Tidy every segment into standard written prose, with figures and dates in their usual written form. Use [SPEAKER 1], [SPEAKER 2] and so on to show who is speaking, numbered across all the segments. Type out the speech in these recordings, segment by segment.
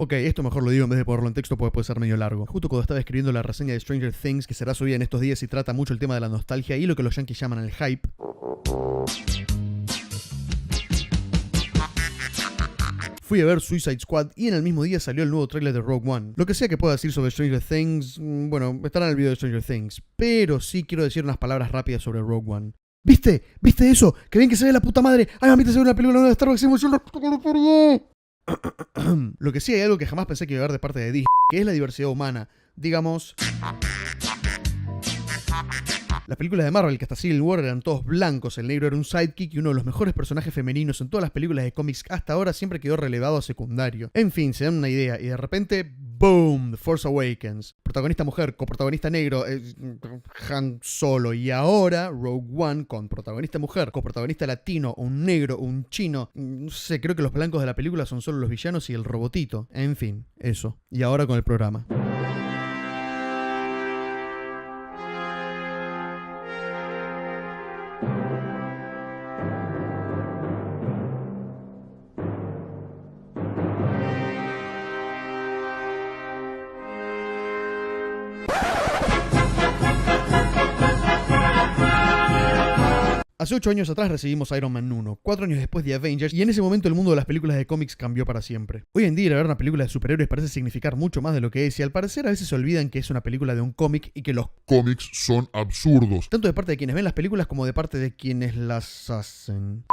[SPEAKER 1] Ok, esto mejor lo digo en vez de ponerlo en texto porque puede ser medio largo. Justo cuando estaba escribiendo la reseña de Stranger Things, que será subida en estos días y trata mucho el tema de la nostalgia y lo que los yankees llaman el hype, fui a ver Suicide Squad y en el mismo día salió el nuevo tráiler de Rogue One. Lo que sea que pueda decir sobre Stranger Things, bueno, estará en el video de Stranger Things, pero sí quiero decir unas palabras rápidas sobre Rogue One. ¿Viste? ¿Viste eso? ¿Que bien que se ve la puta madre? ¡Ay, mamita, se ve una película nueva de Star Wars! Lo que sí hay algo que jamás pensé que iba a ver de parte de Disney, que es la diversidad humana. Digamos, las películas de Marvel, que hasta Civil War eran todos blancos, el negro era un sidekick y uno de los mejores personajes femeninos en todas las películas de cómics hasta ahora siempre quedó relevado a secundario. En fin, se dan una idea y de repente, ¡boom! The Force Awakens. Protagonista mujer, coprotagonista negro, Han Solo. Y ahora Rogue One con protagonista mujer, coprotagonista latino, un negro, un chino. No sé, creo que los blancos de la película son solo los villanos y el robotito. En fin, eso. Y ahora con el programa. Hace 8 años atrás recibimos Iron Man 1, 4 años después de Avengers, y en ese momento el mundo de las películas de cómics cambió para siempre. Hoy en día ir a ver una película de superhéroes parece significar mucho más de lo que es, y al parecer a veces se olvidan que es una película de un cómic y que los
[SPEAKER 2] cómics son absurdos.
[SPEAKER 1] tanto de parte de quienes ven las películas como de parte de quienes las hacen.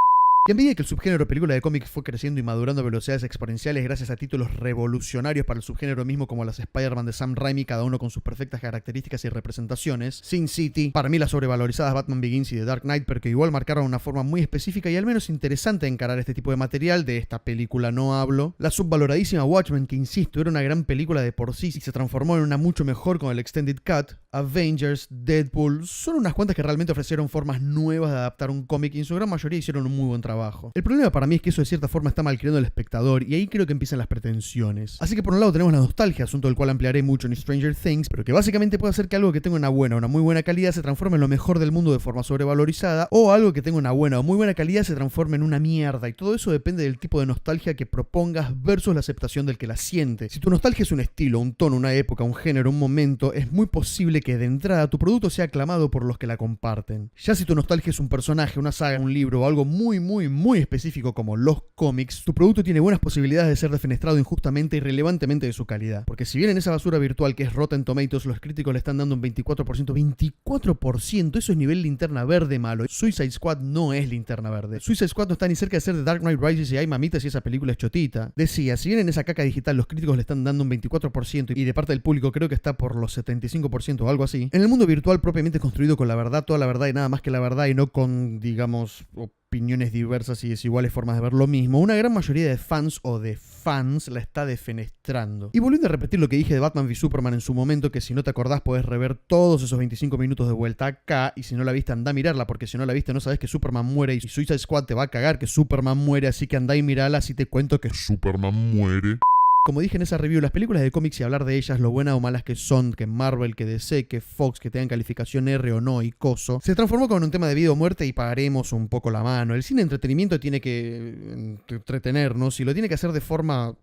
[SPEAKER 1] Y a medida que el subgénero película de cómics fue creciendo y madurando a velocidades exponenciales gracias a títulos revolucionarios para el subgénero mismo como las Spider-Man de Sam Raimi, cada uno con sus perfectas características y representaciones, Sin City, para mí las sobrevalorizadas Batman Begins y The Dark Knight, pero que igual marcaron una forma muy específica y al menos interesante de encarar este tipo de material, de esta película no hablo, la subvaloradísima Watchmen, que insisto, era una gran película de por sí y se transformó en una mucho mejor con el Extended Cut, Avengers, Deadpool, son unas cuantas que realmente ofrecieron formas nuevas de adaptar un cómic y en su gran mayoría hicieron un muy buen trabajo. El problema para mí es que eso de cierta forma está malcriando al espectador y ahí creo que empiezan las pretensiones. Así que por un lado tenemos la nostalgia, asunto del cual ampliaré mucho en Stranger Things, pero que básicamente puede hacer que algo que tenga una muy buena calidad se transforme en lo mejor del mundo de forma sobrevalorizada, o algo que tenga una buena o muy buena calidad se transforme en una mierda, y todo eso depende del tipo de nostalgia que propongas versus la aceptación del que la siente. Si tu nostalgia es un estilo, un tono, una época, un género, un momento, es muy posible que de entrada tu producto sea aclamado por los que la comparten. Ya si tu nostalgia es un personaje, una saga, un libro o algo muy específico como los cómics, tu producto tiene buenas posibilidades de ser defenestrado injustamente y relevantemente de su calidad. Porque si bien en esa basura virtual que es Rotten Tomatoes los críticos le están dando un 24%, eso es nivel linterna verde malo. Suicide Squad no es linterna verde. Suicide Squad no está ni cerca de ser de Dark Knight Rises y ay mamita si esa película es chotita. Decía, si bien en esa caca digital los críticos le están dando un 24% y de parte del público creo que está por los 75% o algo así, en el mundo virtual propiamente construido con la verdad, toda la verdad y nada más que la verdad y no con, digamos, opiniones diversas y desiguales formas de ver lo mismo, una gran mayoría de fans la está defenestrando. Y volviendo a repetir lo que dije de Batman v Superman en su momento, que si no te acordás podés rever todos esos 25 minutos de vuelta acá, y si no la viste andá a mirarla, porque si no la viste no sabés que Superman muere y Suicide Squad te va a cagar que Superman muere, así que andá y mirala si te cuento que
[SPEAKER 2] Superman muere.
[SPEAKER 1] Como dije en esa review, las películas de cómics y hablar de ellas, lo buenas o malas que son, que Marvel, que DC, que Fox, que tengan calificación R o no y coso, se transformó con un tema de vida o muerte y pagaremos un poco la mano. El cine de entretenimiento tiene que entretenernos y lo tiene que hacer de forma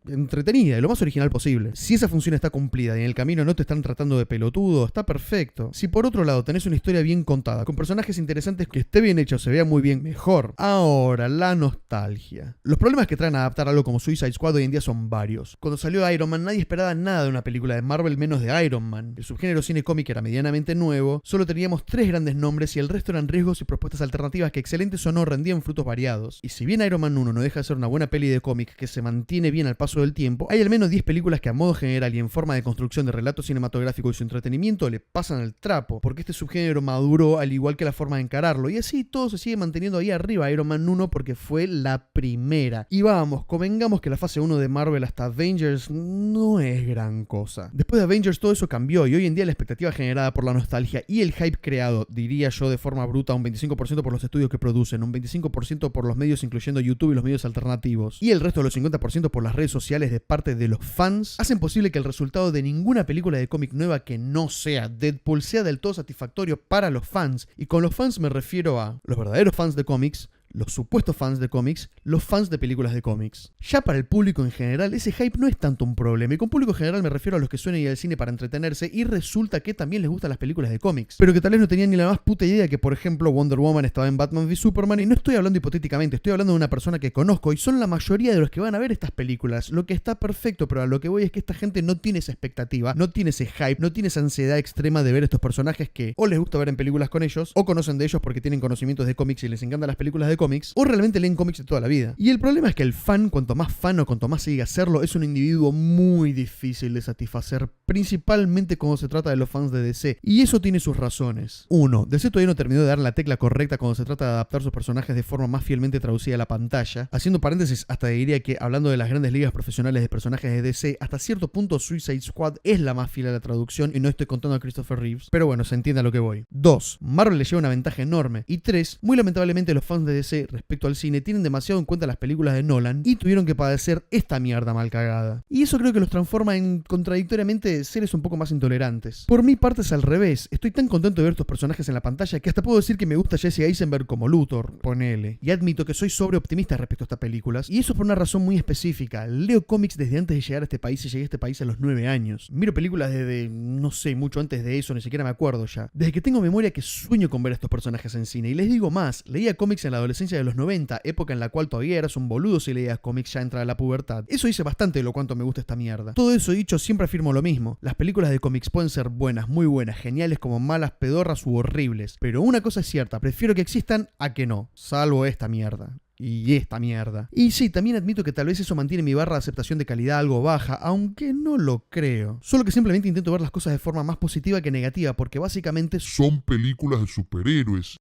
[SPEAKER 1] entretenida y lo más original posible. Si esa función está cumplida y en el camino no te están tratando de pelotudo, está perfecto. Si por otro lado tenés una historia bien contada, con personajes interesantes, que esté bien hecho, se vea muy bien, mejor. Ahora, la nostalgia. Los problemas que traen a adaptar algo como Suicide Squad hoy en día son varios. Cuando salió Iron Man nadie esperaba nada de una película de Marvel menos de Iron Man. El subgénero cine cómic era medianamente nuevo, solo teníamos 3 grandes nombres y el resto eran riesgos y propuestas alternativas que excelentes o no rendían frutos variados. Y si bien Iron Man 1 no deja de ser una buena peli de cómic que se mantiene bien al paso del tiempo, hay al menos 10 películas que a modo general y en forma de construcción de relato cinematográfico y su entretenimiento le pasan el trapo, porque este subgénero maduró al igual que la forma de encararlo, y así todo se sigue manteniendo ahí arriba Iron Man 1 porque fue la primera. Y vamos, convengamos que la fase 1 de Marvel hasta Avengers no es gran cosa. Después de Avengers todo eso cambió y hoy en día la expectativa generada por la nostalgia y el hype creado, diría yo de forma bruta, un 25% por los estudios que producen, un 25% por los medios incluyendo YouTube y los medios alternativos, y el resto de los 50% por las redes sociales de parte de los fans, hacen posible que el resultado de ninguna película de cómic nueva que no sea Deadpool sea del todo satisfactorio para los fans, y con los fans me refiero a los verdaderos fans de cómics, los supuestos fans de cómics, los fans de películas de cómics. Ya para el público en general, ese hype no es tanto un problema, y con público en general me refiero a los que suelen ir al cine para entretenerse y resulta que también les gustan las películas de cómics, pero que tal vez no tenían ni la más puta idea que, por ejemplo, Wonder Woman estaba en Batman v Superman, y no estoy hablando hipotéticamente, estoy hablando de una persona que conozco, y son la mayoría de los que van a ver estas películas, lo que está perfecto, pero a lo que voy es que esta gente no tiene esa expectativa, no tiene ese hype, no tiene esa ansiedad extrema de ver estos personajes que o les gusta ver en películas con ellos, o conocen de ellos porque tienen conocimientos de cómics y les encantan las películas de cómics, o realmente leen cómics de toda la vida. Y el problema es que el fan, cuanto más fan o cuanto más se diga hacerlo, es un individuo muy difícil de satisfacer, principalmente cuando se trata de los fans de DC, y eso tiene sus razones. 1. DC todavía no terminó de dar la tecla correcta cuando se trata de adaptar sus personajes de forma más fielmente traducida a la pantalla. Haciendo paréntesis, hasta diría que, hablando de las grandes ligas profesionales de personajes de DC, hasta cierto punto Suicide Squad es la más fiel a la traducción, y no estoy contando a Christopher Reeves, pero bueno, se entiende a lo que voy. 2. Marvel le lleva una ventaja enorme. Y 3. Muy lamentablemente los fans de DC respecto al cine tienen demasiado en cuenta las películas de Nolan y tuvieron que padecer esta mierda mal cagada. Y eso creo que los transforma en contradictoriamente seres un poco más intolerantes. Por mi parte es al revés. Estoy tan contento de ver estos personajes en la pantalla que hasta puedo decir que me gusta Jesse Eisenberg como Luthor, ponele. Y admito que soy sobreoptimista respecto a estas películas, y eso por una razón muy específica. Leo cómics desde antes de llegar a este país, y llegué a este país a los 9 años. Miro películas desde, no sé, mucho antes de eso, ni siquiera me acuerdo ya. Desde que tengo memoria que sueño con ver a estos personajes en cine. Y les digo más, leía cómics en la adolescencia de los 90, época en la cual todavía eras un boludo si leías cómics ya entrada la pubertad. Eso dice bastante de lo cuánto me gusta esta mierda. Todo eso dicho, siempre afirmo lo mismo. Las películas de cómics pueden ser buenas, muy buenas, geniales como malas, pedorras u horribles. Pero una cosa es cierta, prefiero que existan a que no. Salvo esta mierda. Y esta mierda. Y sí, también admito que tal vez eso mantiene mi barra de aceptación de calidad algo baja, aunque no lo creo. Solo que simplemente intento ver las cosas de forma más positiva que negativa, porque básicamente
[SPEAKER 2] Son películas de superhéroes.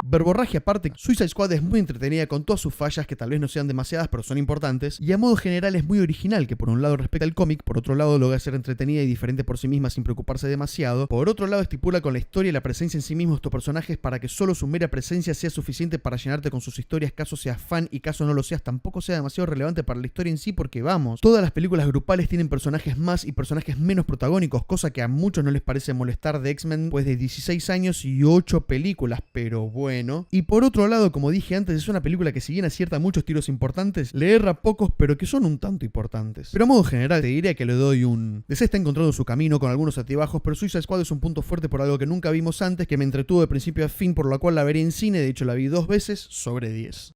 [SPEAKER 1] verborraje aparte, Suicide Squad es muy entretenida con todas sus fallas que tal vez no sean demasiadas pero son importantes, y a modo general es muy original, que por un lado respeta el cómic, por otro lado logra ser entretenida y diferente por sí misma sin preocuparse demasiado, por otro lado estipula con la historia y la presencia en sí mismos estos personajes para que solo su mera presencia sea suficiente para llenarte con sus historias, caso seas fan y caso no lo seas tampoco sea demasiado relevante para la historia en sí, porque vamos, todas las películas grupales tienen personajes más y personajes menos protagónicos, cosa que a muchos no les parece molestar de X-Men pues de 16 años y 8 películas, pero bueno. Y por otro lado, como dije antes, es una película que si bien acierta muchos tiros importantes, le erra pocos pero que son un tanto importantes. Pero a modo general te diría que le doy un... DC está encontrando su camino con algunos altibajos, pero Suicide Squad es un punto fuerte por algo que nunca vimos antes, que me entretuvo de principio a fin, por lo cual la veré en cine, de hecho la vi 2 veces, sobre 10.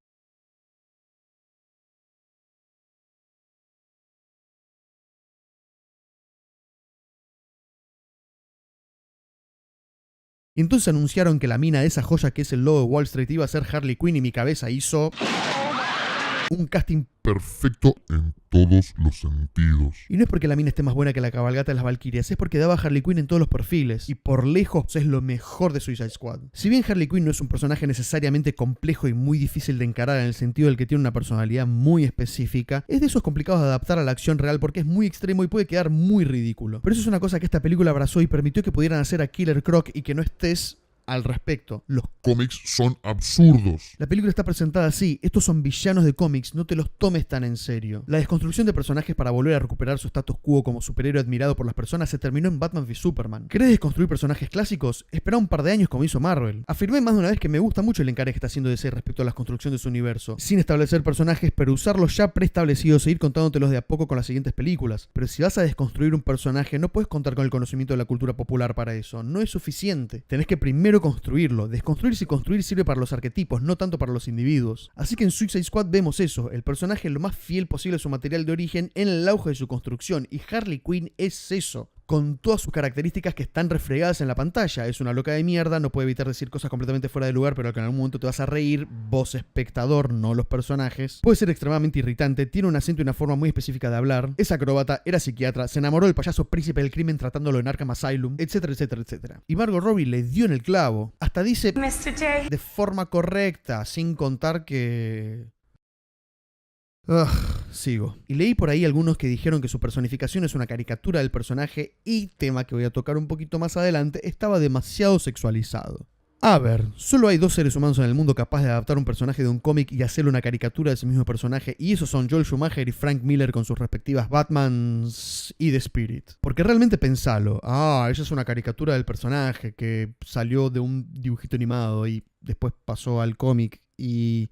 [SPEAKER 1] Y entonces anunciaron que la mina de esa joya que es el logo de Wall Street iba a ser Harley Quinn, y mi cabeza hizo un casting
[SPEAKER 2] Perfecto en todos los sentidos.
[SPEAKER 1] Y no es porque la mina esté más buena que la cabalgata de las Valkyrias, es porque daba a Harley Quinn en todos los perfiles, y por lejos es lo mejor de Suicide Squad. Si bien Harley Quinn no es un personaje necesariamente complejo y muy difícil de encarar en el sentido del que tiene una personalidad muy específica, es de esos complicados de adaptar a la acción real porque es muy extremo y puede quedar muy ridículo. Pero eso es una cosa que esta película abrazó y permitió que pudieran hacer a Killer Croc y que no estés al respecto. Los
[SPEAKER 2] Cómics son absurdos.
[SPEAKER 1] La película está presentada así: estos son villanos de cómics, no te los tomes tan en serio. La desconstrucción de personajes para volver a recuperar su status quo como superhéroe admirado por las personas se terminó en Batman v Superman. ¿Querés desconstruir personajes clásicos? Espera un par de años como hizo Marvel. Afirmé más de una vez que me gusta mucho el encare que está haciendo DC respecto a la construcción de su universo, sin establecer personajes, pero usarlos ya preestablecidos e ir contándotelos de a poco con las siguientes películas. Pero si vas a desconstruir un personaje, no puedes contar con el conocimiento de la cultura popular para eso. No es suficiente. Tenés que primero construirlo. Desconstruirse y construir sirve para los arquetipos, no tanto para los individuos. Así que en Suicide Squad vemos eso, el personaje lo más fiel posible a su material de origen en el auge de su construcción, y Harley Quinn es eso, con todas sus características que están refregadas en la pantalla. Es una loca de mierda, no puede evitar decir cosas completamente fuera de lugar, pero que en algún momento te vas a reír, vos espectador, no los personajes. Puede ser extremadamente irritante, tiene un acento y una forma muy específica de hablar, es acróbata, era psiquiatra, se enamoró del payaso príncipe del crimen tratándolo en Arkham Asylum, etcétera, etcétera, etcétera. Y Margot Robbie le dio en el clavo. Hasta dice
[SPEAKER 3] Mr. J.
[SPEAKER 1] de forma correcta, sin contar que... Sigo. Y leí por ahí algunos que dijeron que su personificación es una caricatura del personaje y, tema que voy a tocar un poquito más adelante, estaba demasiado sexualizado. A ver, solo hay dos seres humanos en el mundo capaces de adaptar un personaje de un cómic y hacerle una caricatura de ese mismo personaje, y esos son Joel Schumacher y Frank Miller con sus respectivas Batmans y The Spirit. Porque realmente pensalo, ella es una caricatura del personaje que salió de un dibujito animado y después pasó al cómic y...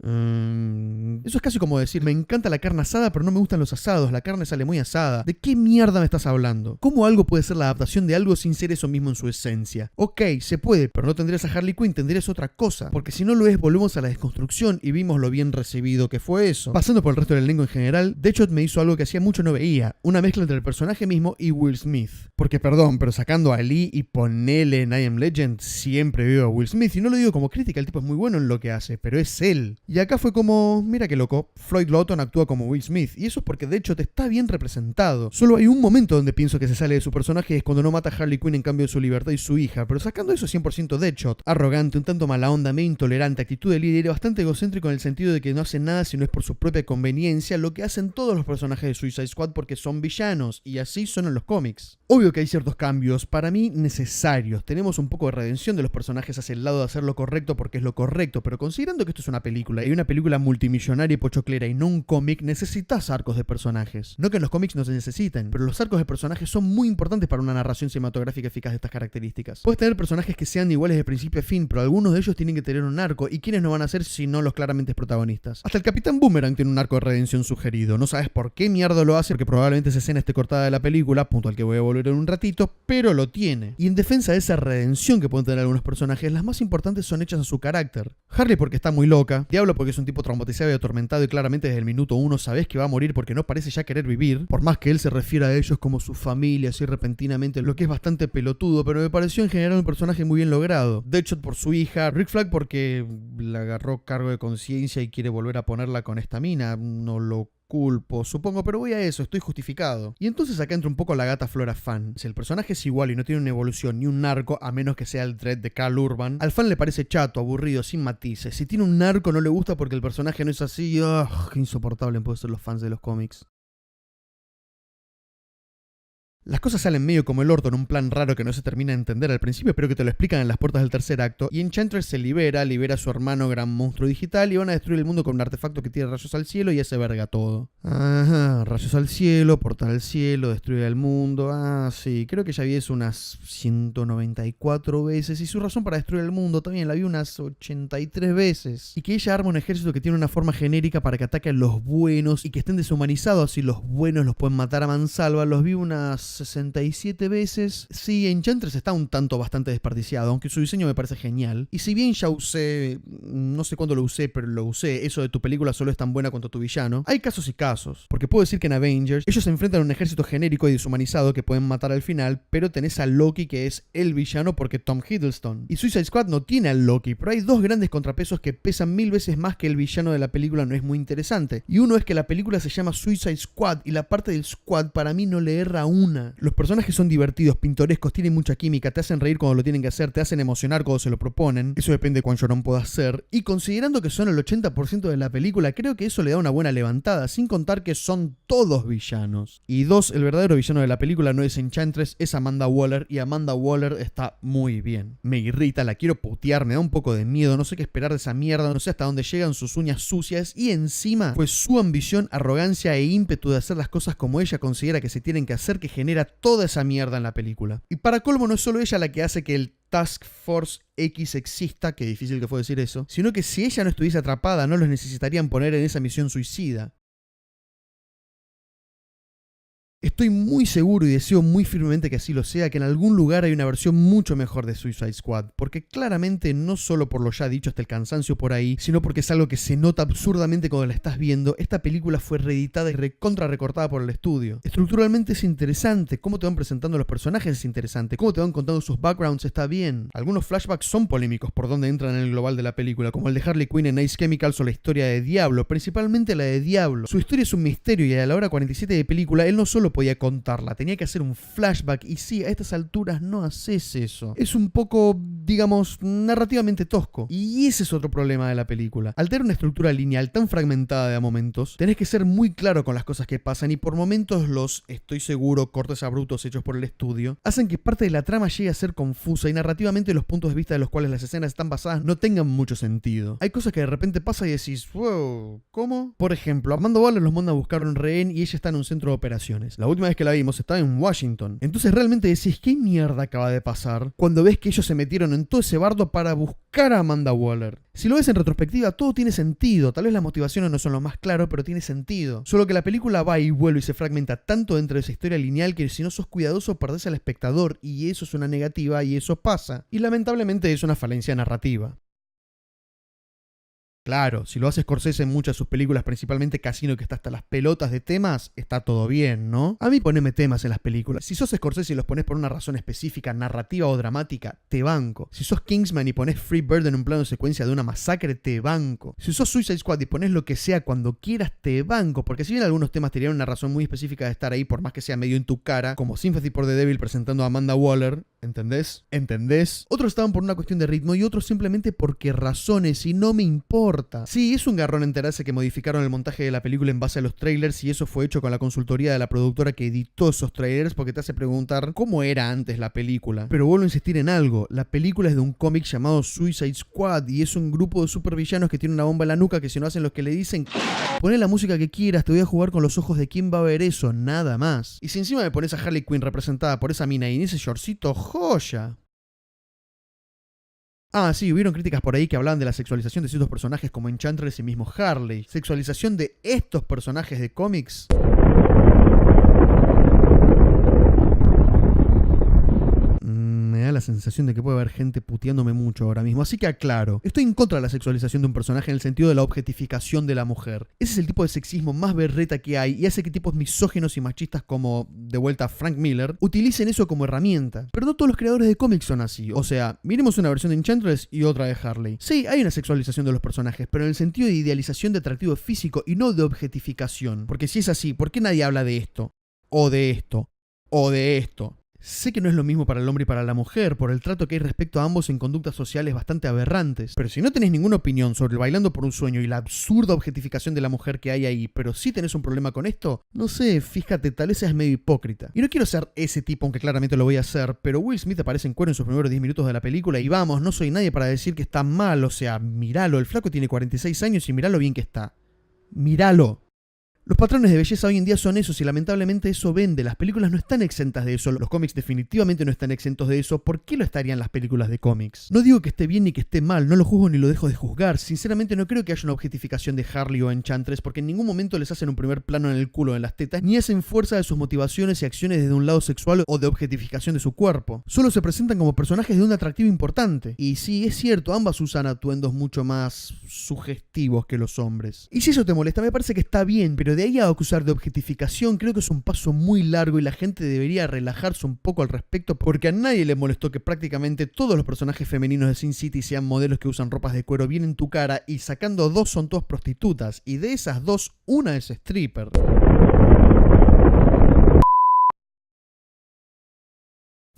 [SPEAKER 1] eso es casi como decir, me encanta la carne asada pero no me gustan los asados, la carne sale muy asada. ¿De qué mierda me estás hablando? ¿Cómo algo puede ser la adaptación de algo sin ser eso mismo en su esencia? Ok, se puede, pero no tendrías a Harley Quinn, tendrías otra cosa. Porque si no lo es, volvemos a la desconstrucción y vimos lo bien recibido que fue eso. Pasando por el resto del elenco en general, Deadshot me hizo algo que hacía mucho no veía, una mezcla entre el personaje mismo y Will Smith. Porque perdón, pero sacando a Lee y ponele en I Am Legend, siempre veo a Will Smith, y no lo digo como crítica, el tipo es muy bueno en lo que hace, pero es él. Y acá fue como, mira qué loco, Floyd Lawton actúa como Will Smith, y eso es porque de hecho te está bien representado. Solo hay un momento donde pienso que se sale de su personaje, y es cuando no mata a Harley Quinn en cambio de su libertad y su hija, pero sacando eso 100% Deadshot, arrogante, un tanto mala onda, medio intolerante, actitud de líder y bastante egocéntrico en el sentido de que no hace nada si no es por su propia conveniencia, lo que hacen todos los personajes de Suicide Squad porque son villanos, y así son en los cómics. Obvio que hay ciertos cambios, para mí necesarios, tenemos un poco de redención de los personajes hacia el lado de hacer lo correcto porque es lo correcto, pero considerando que esto es una película, y una película multimillonaria y pochoclera y no un cómic, necesitas arcos de personajes. No que en los cómics no se necesiten, pero los arcos de personajes son muy importantes para una narración cinematográfica eficaz de estas características. Puedes tener personajes que sean iguales de principio a fin, pero algunos de ellos tienen que tener un arco, y ¿quiénes no van a ser si no los claramente protagonistas? Hasta el Capitán Boomerang tiene un arco de redención sugerido. No sabes por qué mierda lo hace, porque probablemente esa escena esté cortada de la película, punto al que voy a volver en un ratito, pero lo tiene. Y en defensa de esa redención que pueden tener algunos personajes, las más importantes son hechas a su carácter. Harley porque está muy loca, Diablo porque es un tipo traumatizado y atormentado y claramente desde el minuto 1 sabes que va a morir porque no parece ya querer vivir, por más que él se refiera a ellos como su familia así repentinamente, lo que es bastante pelotudo, pero me pareció en general un personaje muy bien logrado. Deadshot por su hija, Rick Flag porque le agarró cargo de conciencia y quiere volver a ponerla con esta mina, no lo culpo, supongo, pero voy a eso, estoy justificado. Y entonces acá entra un poco la gata Flora fan. Si el personaje es igual y no tiene una evolución ni un arco, a menos que sea el Dredd de Karl Urban, al fan le parece chato, aburrido, sin matices. Si tiene un arco no le gusta porque el personaje no es así, qué insoportable pueden ser los fans de los cómics. Las cosas salen medio como el orto en un plan raro que no se termina de entender al principio, pero que te lo explican en las puertas del tercer acto, y Enchantress se libera a su hermano gran monstruo digital y van a destruir el mundo con un artefacto que tira rayos al cielo y hace verga todo. Ajá, rayos al cielo, portal al cielo, destruir el mundo, sí, creo que ya vi eso unas 194 veces, y su razón para destruir el mundo también la vi unas 83 veces. Y que ella arma un ejército que tiene una forma genérica para que ataquen a los buenos y que estén deshumanizados, así los buenos los pueden matar a mansalva, los vi unas 67 veces. Sí, Enchantress está un tanto bastante desperdiciado, aunque su diseño me parece genial. Y si bien ya usé, no sé cuándo lo usé, pero lo usé, eso de tu película solo es tan buena cuanto tu villano, hay casos y casos. Porque puedo decir que en Avengers ellos se enfrentan a un ejército genérico y deshumanizado que pueden matar al final, pero tenés a Loki que es el villano porque Tom Hiddleston. Y Suicide Squad no tiene a Loki, pero hay dos grandes contrapesos que pesan 1000 veces más que el villano de la película no es muy interesante. Y uno es que la película se llama Suicide Squad y la parte del squad para mí no le erra una. Los personajes son divertidos, pintorescos, tienen mucha química, te hacen reír cuando lo tienen que hacer, te hacen emocionar cuando se lo proponen. Eso depende de cuán llorón puedas ser. Y considerando que son el 80% de la película, creo que eso le da una buena levantada, sin contar que son todos villanos. Y dos, el verdadero villano de la película no es Enchantress, es Amanda Waller, y Amanda Waller está muy bien. Me irrita, la quiero putear, me da un poco de miedo, no sé qué esperar de esa mierda, no sé hasta dónde llegan sus uñas sucias, y encima, pues su ambición, arrogancia e ímpetu de hacer las cosas como ella considera que se tienen que hacer, que genera toda esa mierda en la película. Y para colmo no es solo ella la que hace que el Task Force X exista, que difícil que fue decir eso, sino que si ella no estuviese atrapada no los necesitarían poner en esa misión suicida. Estoy muy seguro y deseo muy firmemente que así lo sea, que en algún lugar hay una versión mucho mejor de Suicide Squad, porque claramente no solo por lo ya dicho hasta el cansancio por ahí, sino porque es algo que se nota absurdamente cuando la estás viendo. Esta película fue reeditada y recontra recortada por el estudio. Estructuralmente es interesante, cómo te van presentando los personajes es interesante, cómo te van contando sus backgrounds está bien. Algunos flashbacks son polémicos por donde entran en el global de la película, como el de Harley Quinn en Ace Chemicals o la historia de Diablo, principalmente la de Diablo. Su historia es un misterio y a la hora 47 de película él no solo solo podía contarla, tenía que hacer un flashback y sí, a estas alturas no haces eso. Es un poco, digamos, narrativamente tosco. Y ese es otro problema de la película. Al tener una estructura lineal tan fragmentada de a momentos, tenés que ser muy claro con las cosas que pasan y por momentos los, estoy seguro, cortes abruptos hechos por el estudio, hacen que parte de la trama llegue a ser confusa y narrativamente los puntos de vista de los cuales las escenas están basadas no tengan mucho sentido. Hay cosas que de repente pasan y decís, wow, ¿cómo? Por ejemplo, Amanda Waller los manda a buscar un rehén y ella está en un centro de operaciones. La última vez que la vimos estaba en Washington. Entonces realmente decís, ¿qué mierda acaba de pasar? Cuando ves que ellos se metieron en todo ese bardo para buscar a Amanda Waller. Si lo ves en retrospectiva, todo tiene sentido. Tal vez las motivaciones no son lo más claro, pero tiene sentido. Solo que la película va y vuelve y se fragmenta tanto dentro de esa historia lineal que si no sos cuidadoso perdés al espectador y eso es una negativa y eso pasa. Y lamentablemente es una falencia narrativa. Claro, si lo hace Scorsese en muchas de sus películas, principalmente Casino, que está hasta las pelotas de temas, está todo bien, ¿no? A mí poneme temas en las películas. Si sos Scorsese y los pones por una razón específica, narrativa o dramática, te banco. Si sos Kingsman y pones Free Bird en un plano de secuencia de una masacre, te banco. Si sos Suicide Squad y pones lo que sea cuando quieras, te banco. Porque si bien algunos temas tenían una razón muy específica de estar ahí, por más que sea medio en tu cara, como Sympathy for the Devil presentando a Amanda Waller, ¿entendés? ¿Entendés? Otros estaban por una cuestión de ritmo y otros simplemente porque razones y no me importa. Sí, es un garrón enterarse que modificaron el montaje de la película en base a los trailers y eso fue hecho con la consultoría de la productora que editó esos trailers porque te hace preguntar cómo era antes la película. Pero vuelvo a insistir en algo, la película es de un cómic llamado Suicide Squad y es un grupo de supervillanos que tiene una bomba en la nuca que si no hacen lo que le dicen, poné la música que quieras, te voy a jugar con los ojos de quién va a ver eso, nada más. Y si encima me pones a Harley Quinn representada por esa mina y en ese shortcito, joya. Ah, sí, hubieron críticas por ahí que hablaban de la sexualización de ciertos personajes como Enchantress y mismo Harley. ¿Sexualización de estos personajes de cómics? Me da la sensación de que puede haber gente puteándome mucho ahora mismo, así que aclaro. Estoy en contra de la sexualización de un personaje en el sentido de la objetificación de la mujer. Ese es el tipo de sexismo más berreta que hay y hace que tipos misóginos y machistas como, de vuelta, Frank Miller, utilicen eso como herramienta. Pero no todos los creadores de cómics son así. O sea, miremos una versión de Enchantress y otra de Harley. Sí, hay una sexualización de los personajes, pero en el sentido de idealización de atractivo físico y no de objetificación. Porque si es así, ¿por qué nadie habla de esto? O de esto. O de esto. Sé que no es lo mismo para el hombre y para la mujer, por el trato que hay respecto a ambos en conductas sociales bastante aberrantes. Pero si no tenés ninguna opinión sobre el Bailando por un Sueño y la absurda objetificación de la mujer que hay ahí, pero sí tenés un problema con esto, no sé, fíjate, tal vez seas medio hipócrita. Y no quiero ser ese tipo, aunque claramente lo voy a hacer, pero Will Smith aparece en cuero en sus primeros 10 minutos de la película y vamos, no soy nadie para decir que está mal, o sea, míralo, el flaco tiene 46 años y míralo bien que está. Míralo. Los patrones de belleza hoy en día son esos y lamentablemente eso vende. Las películas no están exentas de eso. Los cómics definitivamente no están exentos de eso. ¿Por qué lo estarían las películas de cómics? No digo que esté bien ni que esté mal, no lo juzgo ni lo dejo de juzgar. Sinceramente no creo que haya una objetificación de Harley o Enchantress porque en ningún momento les hacen un primer plano en el culo o en las tetas, ni hacen fuerza de sus motivaciones y acciones desde un lado sexual o de objetificación de su cuerpo. Solo se presentan como personajes de un atractivo importante. Y sí, es cierto, ambas usan atuendos mucho más sugestivos que los hombres. Y si eso te molesta, me parece que está bien, pero de ahí a acusar de objetificación creo que es un paso muy largo y la gente debería relajarse un poco al respecto porque a nadie le molestó que prácticamente todos los personajes femeninos de Sin City sean modelos que usan ropas de cuero bien en tu cara y sacando dos son todas prostitutas y de esas dos una es stripper.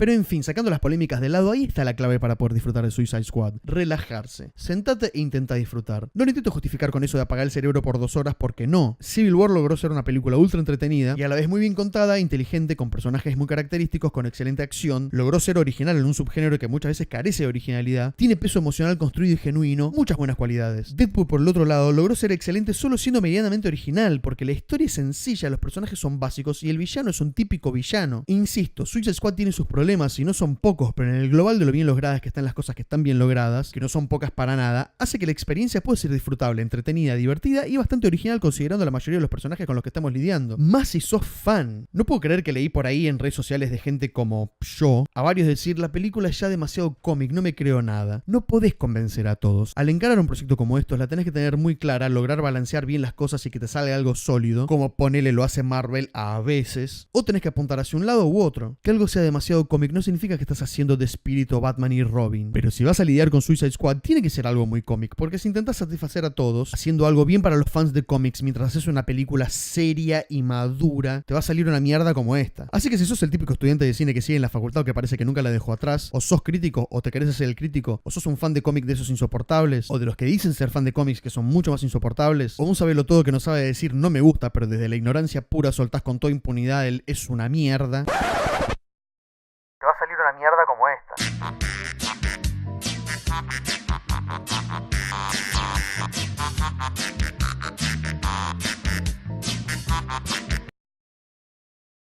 [SPEAKER 1] Pero en fin, sacando las polémicas de lado, ahí está la clave para poder disfrutar de Suicide Squad. Relajarse. Sentate e intenta disfrutar. No lo intento justificar con eso de apagar el cerebro por 2 horas porque no. Civil War logró ser una película ultra entretenida y a la vez muy bien contada, inteligente, con personajes muy característicos, con excelente acción. Logró ser original en un subgénero que muchas veces carece de originalidad. Tiene peso emocional construido y genuino. Muchas buenas cualidades. Deadpool, por el otro lado, logró ser excelente solo siendo medianamente original porque la historia es sencilla, los personajes son básicos y el villano es un típico villano. Insisto, Suicide Squad tiene sus problemas y no son pocos, pero en el global de lo bien logradas que están las cosas que están bien logradas, que no son pocas para nada, hace que la experiencia pueda ser disfrutable, entretenida, divertida y bastante original considerando la mayoría de los personajes con los que estamos lidiando. Más si sos fan. No puedo creer que leí por ahí en redes sociales de gente como yo, a varios decir, la película es ya demasiado cómic, no me creo nada. No podés convencer a todos. Al encarar un proyecto como estos, la tenés que tener muy clara, lograr balancear bien las cosas y que te salga algo sólido, como ponele lo hace Marvel a veces, o tenés que apuntar hacia un lado u otro. Que algo sea demasiado cómic cómic no significa que estás haciendo de espíritu Batman y Robin. Pero si vas a lidiar con Suicide Squad, tiene que ser algo muy cómic, porque si intentas satisfacer a todos, haciendo algo bien para los fans de cómics mientras haces una película seria y madura, te va a salir una mierda como esta. Así que si sos el típico estudiante de cine que sigue en la facultad o que parece que nunca la dejó atrás, o sos crítico o te querés hacer el crítico, o sos un fan de cómic de esos insoportables, o de los que dicen ser fan de cómics que son mucho más insoportables, o un sabelotodo que no sabe decir no me gusta, pero desde la ignorancia pura soltás con toda impunidad el es una mierda, te va a salir una mierda como esta.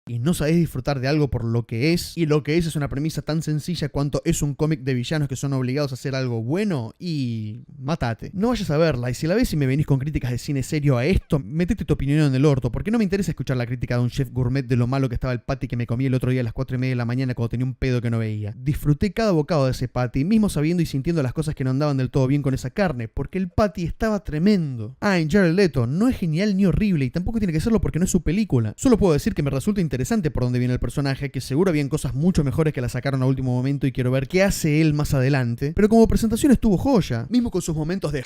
[SPEAKER 1] Y no sabés disfrutar de algo por lo que es, y lo que es una premisa tan sencilla cuanto es un cómic de villanos que son obligados a hacer algo bueno, y matate. No vayas a verla, y si la ves y me venís con críticas de cine serio a esto, metete tu opinión en el orto, porque no me interesa escuchar la crítica de un chef gourmet de lo malo que estaba el patty que me comí el otro día a las 4:30 de la mañana cuando tenía un pedo que no veía. Disfruté cada bocado de ese patty, mismo sabiendo y sintiendo las cosas que no andaban del todo bien con esa carne, porque el patty estaba tremendo. En Jared Leto no es genial ni horrible, y tampoco tiene que serlo porque no es su película. Solo puedo decir que me resulta interesante por dónde viene el personaje, que seguro habían cosas mucho mejores que la sacaron a último momento y quiero ver qué hace él más adelante, pero como presentación estuvo joya, mismo con sus momentos de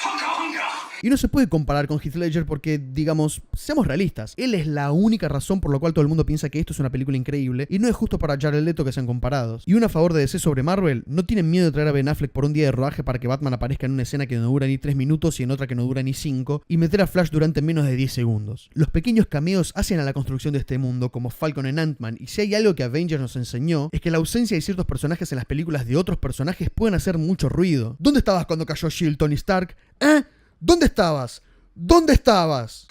[SPEAKER 1] y no se puede comparar con Heath Ledger porque, digamos, seamos realistas, él es la única razón por la cual todo el mundo piensa que esto es una película increíble y no es justo para Jared Leto que sean comparados. Y una a favor de DC sobre Marvel, no tienen miedo de traer a Ben Affleck por un día de rodaje para que Batman aparezca en una escena que no dura ni 3 minutos y en otra que no dura ni 5 y meter a Flash durante menos de 10 segundos. Los pequeños cameos hacen a la construcción de este mundo, como Falcon en Ant-Man, y si hay algo que Avengers nos enseñó es que la ausencia de ciertos personajes en las películas de otros personajes pueden hacer mucho ruido. ¿Dónde estabas cuando cayó S.H.I.E.L.D., Tony Stark? ¿Dónde estabas? ¿Dónde estabas?